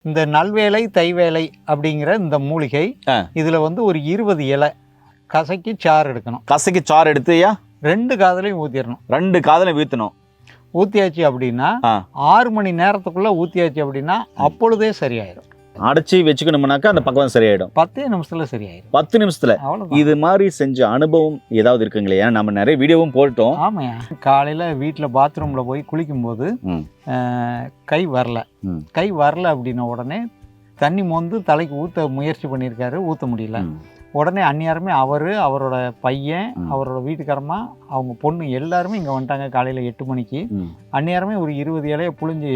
இந்த நல்வேலை தைவேலை அப்படிங்கிற இந்த மூலிகை இதுல வந்து ஒரு 20 இலை கசக்கி சாறு எடுக்கணும். கசக்கி சாறு எடுத்துயா 2 காதலையும் ஊத்திடணும். 2 காதலையும் ஊற்றணும். ஊத்தியாச்சு அப்படின்னா 6 மணி நேரத்துக்குள்ள ஊத்தியாச்சு அப்படின்னா அப்பொழுதே சரியாயிடும். அடைச்சி வச்சுக்கணும்னாக்கா அந்த பக்கம் சரியாயிடும். 10 நிமிஷத்துல சரியாயிடும். 10 நிமிஷத்துல. இது மாதிரி செஞ்ச அனுபவம் ஏதாவது இருக்குங்களே? ஏன்னா நம்ம நிறைய வீடியோவும் போட்டோம். ஆமாயா, காலையில வீட்டுல பாத்ரூம்ல போய் குளிக்கும் போது கை வரல அப்படின்ன உடனே தண்ணி மோந்து தலைக்கு ஊத்த முயற்சி பண்ணியிருக்காரு, ஊத்த முடியல. உடனே அந்நியாருமே அவரோட பையன், அவரோட வீட்டுக்காரமா, அவங்க பொண்ணு எல்லாருமே இங்கே வந்துட்டாங்க காலையில் 8 மணிக்கு. அந்நியாருமே ஒரு 20 இலையை புழிஞ்சு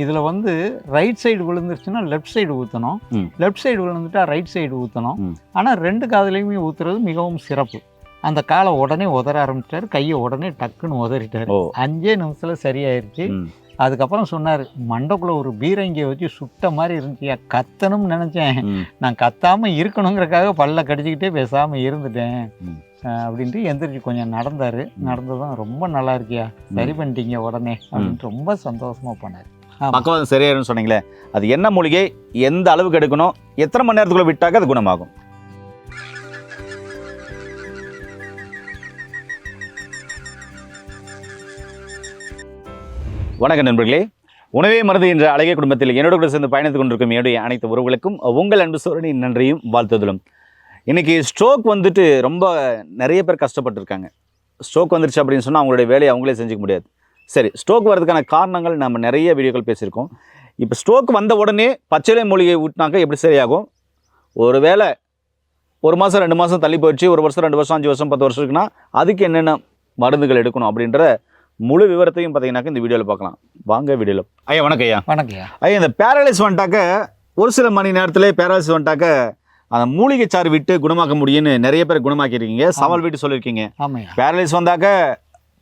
இதில் வந்து ரைட் சைடு விழுந்துருச்சுன்னா லெஃப்ட் சைடு ஊற்றணும், லெஃப்ட் சைடு விழுந்துட்டா ரைட் சைடு ஊற்றணும். ஆனால் 2 காதுலையுமே ஊற்றுறது மிகவும் சிறப்பு. அந்த காலை உடனே உதற ஆரம்பிச்சிட்டாரு, கையை உடனே டக்குன்னு உதறிட்டாரு. 5 நிமிஷத்தில் சரியாயிருச்சு. அதுக்கப்புறம் சொன்னார், மண்டக்குள்ள ஒரு பீரங்கியை வச்சு சுட்ட மாதிரி இருந்துச்சியா, கத்தணும்னு நினச்சேன், நான் கத்தாமல் இருக்கணுங்கிறக்காக பல்ல கடிச்சிக்கிட்டே பேசாமல் இருந்துட்டேன் அப்படின்ட்டு எந்திரிச்சு கொஞ்சம் நடந்தார். நடந்ததும் ரொம்ப நல்லா இருக்கியா, சரி பண்ணிட்டீங்க உடனே அப்படின்ட்டு ரொம்ப சந்தோஷமாக போனார். பக்கவாதம் சரியாயிருன்னு சொன்னீங்களே, அது என்ன மூலிகை, எந்த அளவுக்கு எடுக்கணும், எத்தனை மணி நேரத்துக்குள்ள விட்டாக்க அது குணமாகும்? வணக்கம் நண்பர்களே, உணவே மருந்து என்ற அழகிய குடும்பத்தில் என்னோட கூட சேர்ந்து பயணித்துக் கொண்டிருக்கும் என்னுடைய அனைத்து உறவுகளுக்கும் உங்கள் அன்பு சோழனின் நன்றியும் வாழ்த்துதலும். இன்றைக்கி ஸ்ட்ரோக் வந்துட்டு ரொம்ப நிறைய பேர் கஷ்டப்பட்டுருக்காங்க. ஸ்ட்ரோக் வந்துருச்சு அப்படின்னு சொன்னால் அவங்களுடைய வேலையை அவங்களே செஞ்சுக்க முடியாது. சரி, ஸ்ட்ரோக் வர்றதுக்கான காரணங்கள் நம்ம நிறைய வீடியோக்கள் பேசியிருக்கோம். இப்போ ஸ்ட்ரோக் வந்த உடனே பச்சிலை மூலிகை ஊட்டினாக்க எப்படி சரியாகும்? ஒரு வேளை 1 மாதம் 2 மாதம் தள்ளி போயிடுச்சு, 1 வருஷம் 2 வருஷம் 5 வருஷம் 10 வருஷம் இருக்குன்னா அதுக்கு என்னென்ன மருந்துகள் எடுக்கணும் அப்படின்ற முழு விவரத்தையும் பார்த்தீங்கன்னாக்க இந்த வீடியோவில் பார்க்கலாம். வாங்க வீடியோவில். ஐயா வணக்கம். ஐயா வணக்கம். ஐயா, இந்த பேரலைஸ் வந்துட்டாக்க ஒரு சில மணி நேரத்தில் பேரலைஸ் வந்துட்டாக்க அந்த மூலிகை சாறு விட்டு குணமாக்க முடியும்னு நிறைய பேர் குணமாக்கிருக்கீங்க, சவால் விட்டு சொல்லியிருக்கீங்க. பேரலைஸ் வந்தாக்க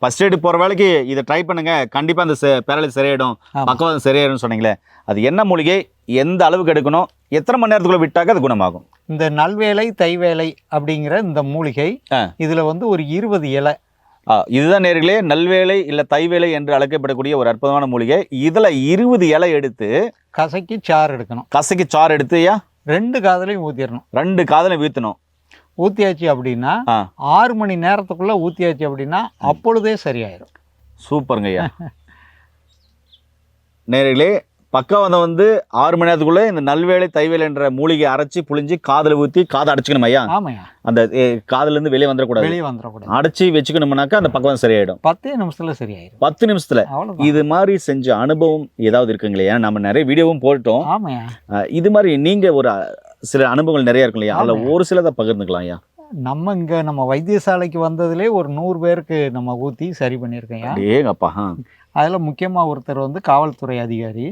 ஃபர்ஸ்ட் எய்டு போகிற வேலைக்கு இதை ட்ரை பண்ணுங்க, கண்டிப்பாக அந்த பேரலைஸ் சரியாயிடும், பக்கவாதம் சரியாயிடும் சொன்னீங்களே, அது என்ன மூலிகை, எந்த அளவுக்கு எடுக்கணும், எத்தனை மணி நேரத்துக்குள்ள விட்டாக்க அது குணமாகும்? இந்த நல்வேலை தைவேலை அப்படிங்கிற இந்த மூலிகை இதுல வந்து ஒரு 20 இலை. இதுதான் நேர்களே நல்வேலை இல்லை தைவேலை என்று அழைக்கப்படக்கூடிய ஒரு அற்புதமான மூலிகை. இதில் 20 இலை எடுத்து கசக்கி சாறு எடுக்கணும். கசக்கி சாறு எடுத்து 2 காதலையும் ஊற்றிடணும். 2 காதலையும் ஊற்றணும். ஊற்றியாச்சு அப்படின்னா 6 மணி நேரத்துக்குள்ள ஊற்றியாச்சு அப்படின்னா அப்பொழுதே சரியாயிடும். சூப்பருங்க ஐயா. நேர்களே, பக்கவாதம் வந்து 6 மணி நேரத்துக்குள்ளே இந்த நல்வேலை தைவேலை என்ற மூலிகை அரைச்சி புழிஞ்சு காதில் ஊற்றி காதை அடைச்சிக்கணும் ஐயா. ஆமாய்யா, அந்த காதுலேருந்து வெளியே வந்துடக்கூடாது. அடைச்சி வச்சுக்கணும்னாக்கா அந்த பக்கவாதம் சரியாயிடும். 10 நிமிஷத்துல சரியாயிடும். 10 நிமிஷத்துல. இது மாதிரி செஞ்ச அனுபவம் ஏதாவது இருக்குங்களே? ஏன்னா நம்ம நிறைய வீடியோவும் போட்டோம். ஆமாய்யா, இது மாதிரி நீங்க ஒரு சில அனுபவங்கள் நிறைய இருக்கும் இல்லையா, அதில் ஒரு சிலதை பகிர்ந்துக்கலாம் ஐயா. நம்ம வைத்தியசாலைக்கு வந்ததுலேயே ஒரு 100 பேருக்கு நம்ம ஊற்றி சரி பண்ணியிருக்கேன். ஏங்கப்பா. அதில் முக்கியமாக ஒருத்தர் வந்து காவல்துறை அதிகாரி.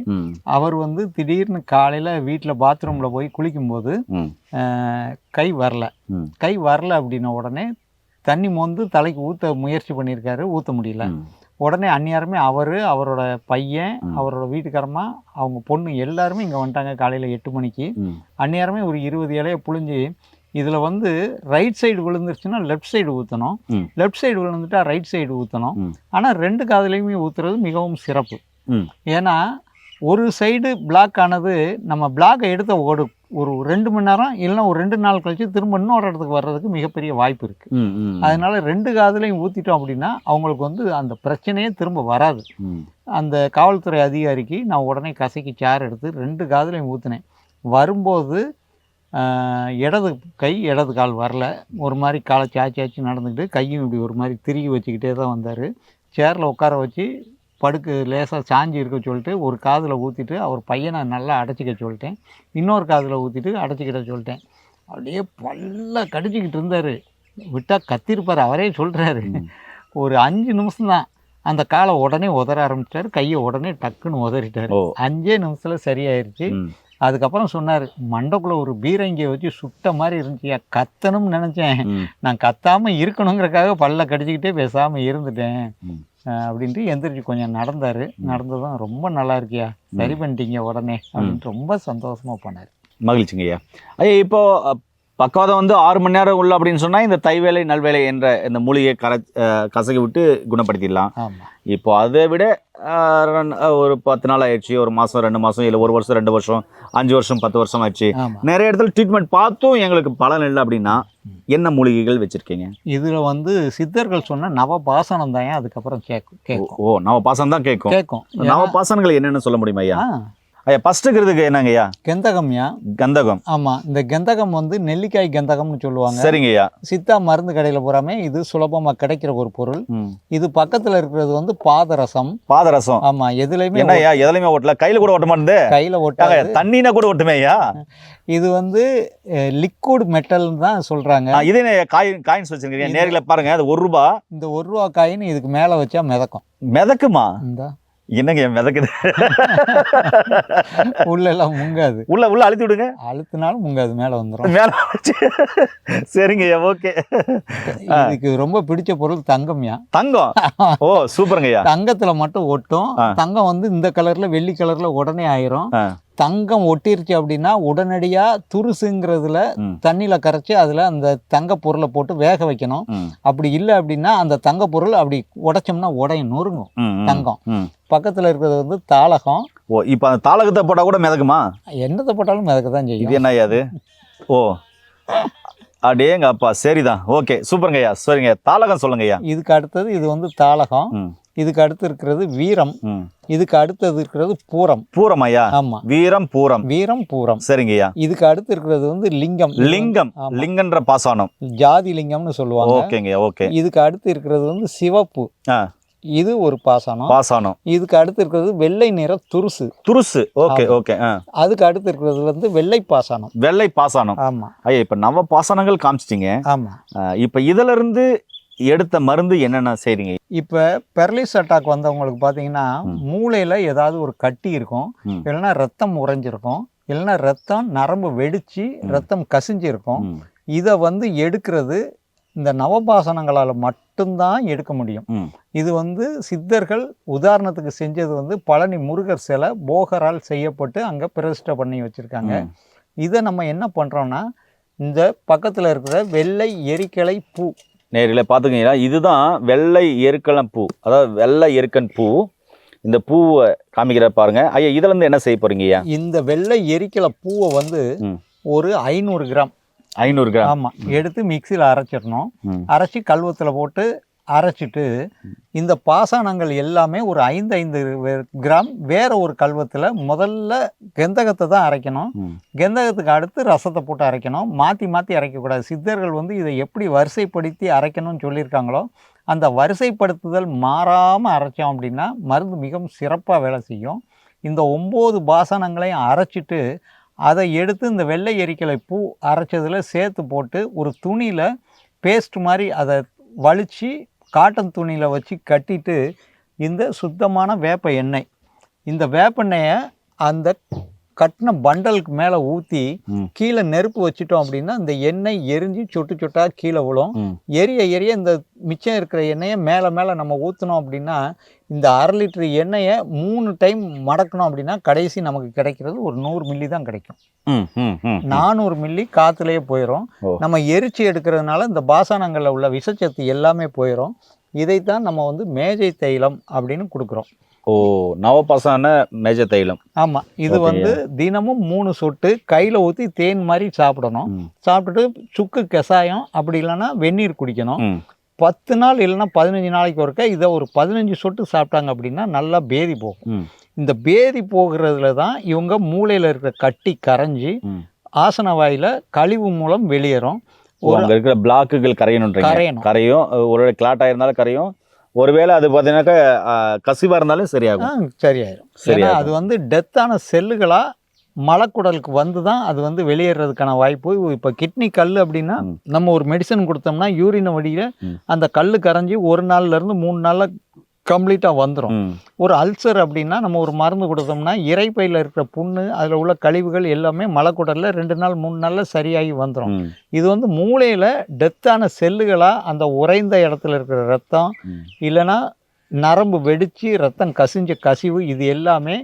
அவர் வந்து திடீர்னு காலையில் வீட்டில் பாத்ரூமில் போய் குளிக்கும்போது கை வரல அப்படின்ன உடனே தண்ணி மோந்து தலைக்கு ஊற்ற முயற்சி பண்ணியிருக்காரு, ஊற்ற முடியல. உடனே அந்நியாருமே அவரோட பையன், அவரோட வீட்டுக்காரமா, அவங்க பொண்ணு எல்லாருமே இங்கே வந்துட்டாங்க காலையில் 8 மணிக்கு. அந்நியாருமே ஒரு 20 இலையை புழிஞ்சு இதில் வந்து ரைட் சைடு விழுந்துருச்சுன்னா லெஃப்ட் சைடு ஊற்றணும், லெஃப்ட் சைடு விழுந்துட்டா ரைட் சைடு ஊற்றணும். ஆனால் 2 காதுலையுமே ஊற்றுறது மிகவும் சிறப்பு. ஏன்னா ஒரு சைடு பிளாக் ஆனது, நம்ம பிளாக்கை எடுத்த ஒரு 2 மணி நேரம் இல்லைன்னா ஒரு 2 நாள் கழிச்சு திரும்ப இன்னொரு இடத்துக்கு வர்றதுக்கு மிகப்பெரிய வாய்ப்பு இருக்குது. அதனால 2 காதுலையும் ஊற்றிட்டோம் அப்படின்னா அவங்களுக்கு வந்து அந்த பிரச்சனையே திரும்ப வராது. அந்த காவல்துறை அதிகாரிக்கு நான் உடனே கசக்கி சாறு எடுத்து 2 காதுலையும் ஊற்றினேன். வரும்போது இடது கை இடது கால் வரல, ஒரு மாதிரி காலை சாச்சி நடந்துக்கிட்டு கையும் இப்படி ஒரு மாதிரி திருகி வச்சுக்கிட்டே தான் வந்தார். சேரில் உட்கார வச்சு லேசாக சாஞ்சி இருக்க சொல்லிட்டு ஒரு காதில் ஊற்றிட்டு அவர் பையனை நல்லா அடைச்சிக்க சொல்லிட்டேன், இன்னொரு காதில் ஊற்றிட்டு அடைச்சிக்கிட்ட சொல்லிட்டேன். அப்படியே பல்ல கடிச்சிக்கிட்டு இருந்தார், விட்டால் கத்திருப்பார், அவரே சொல்கிறாரு. ஒரு 5 நிமிஷம்தான் அந்த காலை உடனே உதற ஆரம்பிச்சிட்டாரு, கையை உடனே டக்குன்னு உதறிட்டார். 5 நிமிஷத்தில் சரியாயிருச்சு. அதுக்கப்புறம் சொன்னார், மண்டக்குள்ள ஒரு பீரங்கியை வச்சு சுட்ட மாதிரி இருந்துச்சியா, கத்தணும்னு நினச்சேன், நான் கத்தாமல் இருக்கணுங்கிறக்காக பல்ல கடிச்சிக்கிட்டே பேசாமல் இருந்துட்டேன் அப்படின்ட்டு எந்திரிச்சு கொஞ்சம் நடந்தார். நடந்ததும் ரொம்ப நல்லா இருக்கியா, சரி பண்ணிட்டீங்க உடனே அப்படின்ட்டு ரொம்ப சந்தோஷமாக போனார். மகிழ்ச்சிங்க ஐயா. ஐயா, இப்போ பக்கவாதம் வந்து 6 மணி நேரம் உள்ள அப்படின்னு சொன்னா இந்த தைவேலை நல்வேலை என்ற இந்த மூலிகையை கசக்கி விட்டு குணப்படுத்திடலாம். ஆமா. இப்போ அதை விட ஒரு 10 நாள் ஆயிடுச்சு, ஒரு மாசம் 2 மாசம் இல்லை 1 வருஷம் 2 வருஷம் 5 வருஷம் 10 வருஷம் ஆயிடுச்சு, நிறைய இடத்துல ட்ரீட்மெண்ட் பார்த்தும் எங்களுக்கு பலன் இல்லை அப்படின்னா என்ன மூலிகைகள் வச்சிருக்கீங்க? இதுல வந்து சித்தர்கள் சொன்ன நவபாசனம் தான் அதுக்கப்புறம் கேட்கும். ஓ, நவபாசனம் தான் கேட்கும். நவபாசனங்கள் என்னென்னு சொல்ல முடியுமா ஐயா? ஐயா ஃபர்ஸ்ட்டுங்கிறதுக்கு என்னங்கய்யா? கெந்தகம்யா. கந்தகம். ஆமா, இந்த கந்தகம் வந்து நெல்லிக்காய் கந்தகம்னு சொல்லுவாங்க. சரிங்க ஐயா. சித்தா மருந்து கடையில பூராமே இது சுலபமா கிடைக்கிற ஒரு பொருள். இது பக்கத்துல இருக்கிறது வந்து பாதரசம். பாதரசம். ஆமா, எதுலயுமே என்னய்யா எதுலயுமே ஓட்டல, கையில கூட ஓட்ட மாட்டேங்குது. கையில ஓட்டாது, தண்ணினா கூட ஓட்டுமே ஐயா. இது வந்து லிக்விட் மெட்டல் தான் சொல்றாங்க. இதே காயின்ஸ் வச்சிருக்கீங்க, நேர்ல பாருங்க. அது 1 ரூபா. இந்த 1 ரூபா காயின் இதுக்கு மேல வச்சா மிதக்கும். மிதக்குமா? இந்த என்னங்க மிதக்குது? உள்ள எல்லாம் முங்காது. உள்ள அழுத்தி விடுங்க. அழுத்தினாலும் முங்காது, மேல வந்துடும். மேல சரிங்க, ஓகே. இதுக்கு ரொம்ப பிடிச்ச பொருள் தங்கம்யா. தங்கம். ஓ சூப்பருங்கய்யா. தங்கத்துல மட்டும் ஒட்டும். தங்கம் வந்து இந்த கலர்ல வெள்ளி கலர்ல உடனே ஆயிரும். தங்கம் ஒட்டிருச்சு அப்படின்னா உடனடியா துருசுங்கிறதுல தண்ணியில கரைச்சி அதுல அந்த தங்க பொருளை போட்டு வேக வைக்கணும். அப்படி இல்லை அப்படின்னா அந்த தங்க பொருள் அப்படி உடைச்சோம்னா உடையும், நொறுங்கும் தங்கம். பக்கத்துல இருக்கிறது வந்து தாளகம். ஓ, இப்ப அந்த தாளகத்தை போட்டா கூட மிதக்குமா? என்னத்தை போட்டாலும் மிதக்கதான் செய்யும். இது என்ன அது? ஓ அடேங்க அப்பா, சரிதான், ஓகே, சூப்பருங்க ஐயா. சரிங்க, தாளகம் சொல்லுங்க ஐயா. இதுக்கு அடுத்தது இது வந்து தாளகம். இதுக்கு அடுத்து இருக்கிறது வீரம். இதுக்கு அடுத்தது இருக்கிறது பூரம். பூரம் ஐயா. ஆமா, வீரம் பூரம். வீரம் பூரம். சரிங்க ஐயா. இதுக்கு அடுத்து இருக்கிறது வந்து லிங்கம். லிங்கம். லிங்கன்ற பாசானம், ஜாதி லிங்கம்னு சொல்லுவாங்க. ஓகேங்க, ஓகே. இதுக்கு அடுத்து இருக்கிறது வந்து சிவப்பு. இது ஒரு பாசானம். பாசானம். இதுக்கு அடுத்து இருக்கிறது வெள்ளை நிற துருசு. துருசு. Okay, okay. அதுக்கு அடுத்து இருக்கிறது வந்து வெள்ளை பாசானம். வெள்ளை பாசானம். ஆமா ஐயா. இப்ப நவ பாசானங்கள் காமிச்சிட்டீங்க. ஆமா. இப்ப இதுல இருந்து எடுத்த மருந்து என்னென்ன செய்றீங்க? இப்போ பெரலிஸ் அட்டாக் வந்தவங்களுக்கு பார்த்தீங்கன்னா மூளையில் ஏதாவது ஒரு கட்டி இருக்கும், இல்லைன்னா ரத்தம் உறைஞ்சிருக்கும், இல்லைன்னா ரத்தம் நரம்பு வெடிச்சு ரத்தம் கசிஞ்சிருக்கும். இதை வந்து எடுக்கிறது இந்த நவபாசனங்களால் மட்டும்தான் எடுக்க முடியும். இது வந்து சித்தர்கள் உதாரணத்துக்கு செஞ்சது வந்து பழனி முருகர் சிலை போகரால் செய்யப்பட்டு அங்கே பிரதிஷ்டை பண்ணி வச்சுருக்காங்க. இதை நம்ம என்ன பண்ணுறோம்னா இந்த பக்கத்தில் இருக்கிற வெள்ளை எரிக்கலை பூ நேரில் பார்த்துக்கிங்களா, இதுதான் வெள்ளை எருக்கலம் பூ, அதாவது வெள்ளை எருக்கன் பூ. இந்த பூவை காமிக்கிற பாருங்க ஐயா. இதுல இருந்து என்ன செய்ய போறீங்க ஐயா? இந்த வெள்ளை எரிக்கலை பூவை வந்து ஒரு 500 கிராம். 500 கிராம். ஆமா, எடுத்து மிக்சியில் அரைச்சிடணும். அரைச்சி கல்வத்தில் போட்டு அரைச்சிட்டு இந்த பாசானங்கள் எல்லாமே ஒரு 5 கிராம் வேற ஒரு கல்வத்தில் முதல்ல கந்தகத்தை தான் அரைக்கணும். கந்தகத்துக்கு அடுத்து ரசத்தை போட்டு அரைக்கணும். மாற்றி மாற்றி அரைக்கக்கூடாது. சித்தர்கள் வந்து இதை எப்படி வரிசைப்படுத்தி அரைக்கணும்னு சொல்லியிருக்காங்களோ அந்த வரிசைப்படுத்துதல் மாறாமல் அரைச்சோம் அப்படின்னா மருந்து மிகவும் சிறப்பாக வேலை செய்யும். இந்த 9 பாசனங்களையும் அரைச்சிட்டு அதை எடுத்து இந்த வெள்ளை எரிக்கலை பூ அரைச்சதில் சேர்த்து போட்டு ஒரு துணியில் பேஸ்ட் மாதிரி அதை வலித்து காட்டன் துணியில் வச்சு கட்டிட்டு இந்த சுத்தமான வேப்ப எண்ணெய், இந்த வேப்பெண்ணெயை அந்த கட்டின பண்டலுக்கு மேலே ஊற்றி கீழே நெருப்பு வச்சுட்டோம் அப்படின்னா இந்த எண்ணெய் எரிஞ்சு சொட்டு சொட்டாக கீழே விழும். எரிய இந்த மிச்சம் இருக்கிற எண்ணெயை மேலே மேலே நம்ம ஊற்றினோம் அப்படின்னா இந்த 1/2 லிட்டர் எண்ணெயை 3 டைம் மடக்கணும் அப்படின்னா கடைசி நமக்கு கிடைக்கிறது ஒரு 100 மில்லி தான் கிடைக்கும். 400 மில்லி காற்றுலேயே போயிடும். நம்ம எரிச்சு எடுக்கிறதுனால இந்த பாசானங்களில் உள்ள விஷச்சத்து எல்லாமே போயிடும். இதைத்தான் நம்ம வந்து மேஜை தைலம் அப்படின்னு கொடுக்குறோம். ஓ, நவபாசான மேஜை தைலம். ஆமாம். இது வந்து தினமும் 3 சொட்டு கையில் ஊற்றி தேன் மாதிரி சாப்பிடணும். சாப்பிட்டுட்டு சுக்கு கஷாயம் அப்படி இல்லைன்னா வெந்நீர் குடிக்கணும். 10 நாள் இல்லைன்னா 15 நாளைக்கு ஒருக்க இதை ஒரு 15 சொட்டு சாப்பிட்டாங்க அப்படின்னா நல்லா பேதி போகும். இந்த பேதி போகிறதுல தான் இவங்க மூளையில் இருக்கிற கட்டி கரைஞ்சி ஆசன வாயில கழிவு மூலம் வெளியேறும். இருக்கிற பிளாக்குகள் கரையும். ஒரு கிளாட் ஆயிருந்தாலும் கரையும். ஒருவேளை அது பார்த்தீங்கன்னாக்கா கசிவாக இருந்தாலும் சரியாயிரும். அது வந்து டெத்தான செல்லுகளா மலக்குடலுக்கு வந்து தான் அது வந்து வெளியேறதுக்கான வாய்ப்பு. இப்போ கிட்னி கல் அப்படின்னா நம்ம ஒரு மெடிசன் கொடுத்தோம்னா யூரின் வழியில் அந்த கல் கரைஞ்சி 1 நாள்லேருந்து 3 நாளில் கம்ப்ளீட்டாக வந்துடும். ஒரு அல்சர் அப்படின்னா நம்ம ஒரு மருந்து கொடுத்தோம்னா இறைப்பையில் இருக்கிற புண்ணு அதில் உள்ள கழிவுகள் எல்லாமே மலக்குடலில் 2 நாள் 3 நாளில் சரியாகி வந்துடும். இது வந்து மூளையில் டெத்தான செல்லுகளாக அந்த உறைந்த இடத்துல இருக்கிற ரத்தம் இல்லைன்னா நரம்பு வெடித்து ரத்தம் கசிஞ்ச கசிவு இது எல்லாமே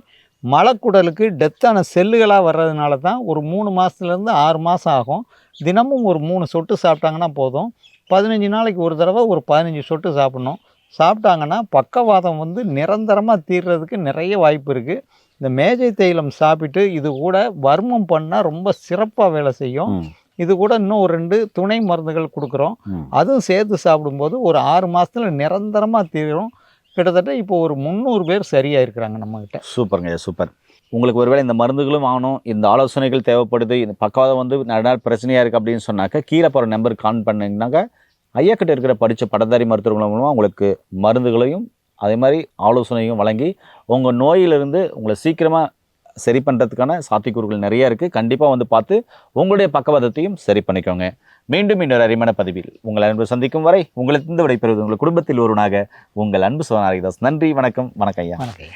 மலக்குடலுக்கு டெத்தான செல்லுகளாக வர்றதுனால தான் ஒரு 3 மாதத்துலேருந்து 6 மாதம் ஆகும். தினமும் ஒரு 3 சொட்டு சாப்பிட்டாங்கன்னா போதும். 15 நாளைக்கு ஒரு தடவை ஒரு 15 சொட்டு சாப்பிட்ணும். சாப்பிட்டாங்கன்னா பக்கவாதம் வந்து நிரந்தரமாக தீர்றதுக்கு நிறைய வாய்ப்பு இருக்குது. இந்த மேஜை தைலம் சாப்பிட்டு இது கூட வர்மம் பண்ணால் ரொம்ப சிறப்பாக வேலை செய்யும். இது கூட இன்னும் ஒரு 2 துணை மருந்துகள் கொடுக்குறோம். அதுவும் சேர்த்து சாப்பிடும்போது ஒரு 6 மாதத்தில் நிரந்தரமாக தீரும். கிட்டத்தட்ட இப்போ ஒரு 300 பேர் சரியாக இருக்கிறாங்க நம்மக்கிட்ட. சூப்பருங்க, சூப்பர். உங்களுக்கு ஒருவேளை இந்த மருந்துகளும் வாங்கணும், இந்த ஆலோசனைகள் தேவைப்படுது, இந்த பக்கவாதம் வந்து நிறைய பிரச்சனையாக இருக்குது அப்படின்னு சொன்னாக்க கீழே போகிற நம்பருக்கு கால் பண்ணிங்கனாக்க ஐயா கிட்ட இருக்கிற படித்த பட்டதாரி மருத்துவர்கள் மூலமாக உங்களுக்கு மருந்துகளையும் அதே மாதிரி ஆலோசனையும் வழங்கி உங்கள் நோயிலிருந்து உங்களை சீக்கிரமாக சரி பண்ணுறதுக்கான சாத்தியக்கூறுகள் நிறைய இருக்குது. கண்டிப்பாக வந்து பார்த்து உங்களுடைய பக்கவாதத்தையும் சரி பண்ணிக்கோங்க. மீண்டும் இன்னொரு அருமையான பதிவில் உங்கள் அன்பு சந்திக்கும் வரை உங்களிருந்து விடைபெறுவது உங்கள் குடும்பத்தில் ஒருவனாக உங்கள் அன்பு சோனாரிதாஸ். நன்றி, வணக்கம். வணக்கம் ஐயா. வணக்கம்.